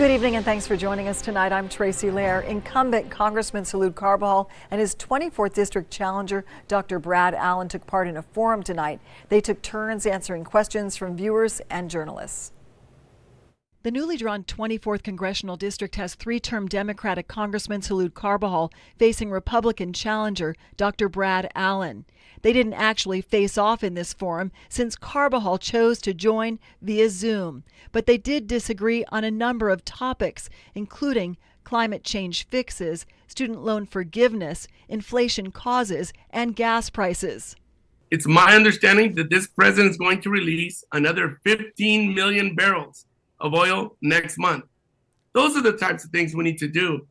Good evening and thanks for joining us tonight. I'm Tracy Lair. Incumbent Congressman Salud Carbajal and his 24th District challenger, Dr. Brad Allen, took part in a forum tonight. They took turns answering questions from viewers and journalists. The newly drawn 24th Congressional District has three-term Democratic Congressman Salud Carbajal facing Republican challenger Dr. Brad Allen. They didn't actually face off in this forum since Carbajal chose to join via Zoom, but they did disagree on a number of topics, including climate change fixes, student loan forgiveness, inflation causes, and gas prices. It's my understanding that this president is going to release another 15 million barrels of oil next month. Those are the types of things we need to do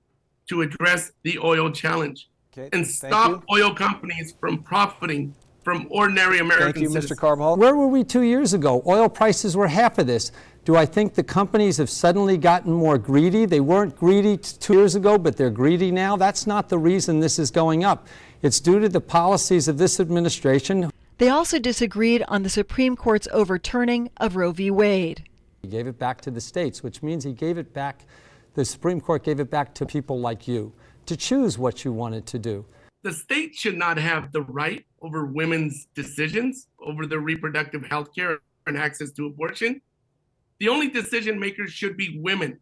to address the oil challenge and stop oil companies from profiting from ordinary American citizens. Thank you, Mr. Carbajal. Where were we 2 years ago? Oil prices were half of this. Do I think the companies have suddenly gotten more greedy? They weren't greedy 2 years ago, but they're greedy now. That's not the reason this is going up. It's due to the policies of this administration. They also disagreed on the Supreme Court's overturning of Roe v. Wade. He gave it back to the states, which means he gave it back, the Supreme Court gave it back to people like you to choose what you wanted to do. The state should not have the right over women's decisions, over their reproductive health care and access to abortion. The only decision makers should be women.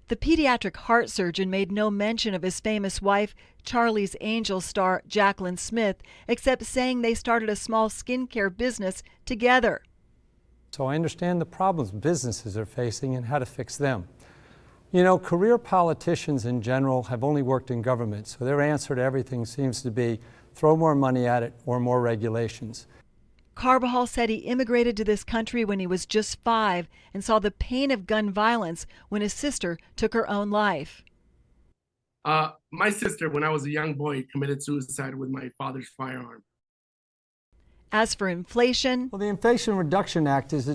The pediatric heart surgeon made no mention of his famous wife, Charlie's Angels star Jacqueline Smith, except saying they started a small skincare business together. So I understand the problems businesses are facing and how to fix them. You know, career politicians in general have only worked in government, so their answer to everything seems to be throw more money at it or more regulations. Carbajal said he immigrated to this country when he was just 5 and saw the pain of gun violence when his sister took her own life. My sister, when I was a young boy, committed suicide with my father's firearm. As for inflation, Well, the Inflation Reduction Act is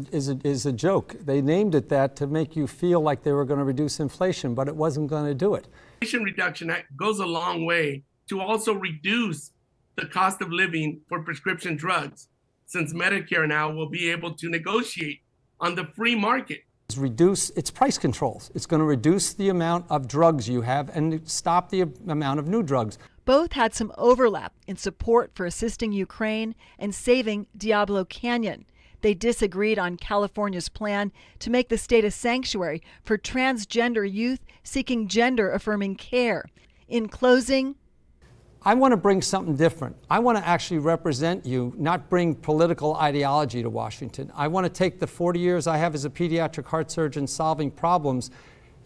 a joke. They named it that to make you feel like they were going to reduce inflation, but it wasn't going to do it. The Inflation Reduction Act goes a long way to also reduce the cost of living for prescription drugs, since Medicare now will be able to negotiate on the free market. It's price controls. It's going to reduce the amount of drugs you have and stop the amount of new drugs. both had some overlap in support for assisting Ukraine and saving Diablo Canyon. They disagreed on California's plan to make the state a sanctuary for transgender youth seeking gender-affirming care. In closing, I want to bring something different. I want to actually represent you, not bring political ideology to Washington. I want to take the 40 years I have as a pediatric heart surgeon solving problems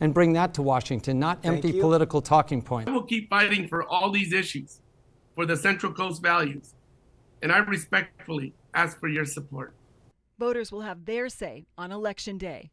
and bring that to Washington, not empty political talking points. I will keep fighting for all these issues, for the Central Coast values, and I respectfully ask for your support. voters will have their say on Election Day.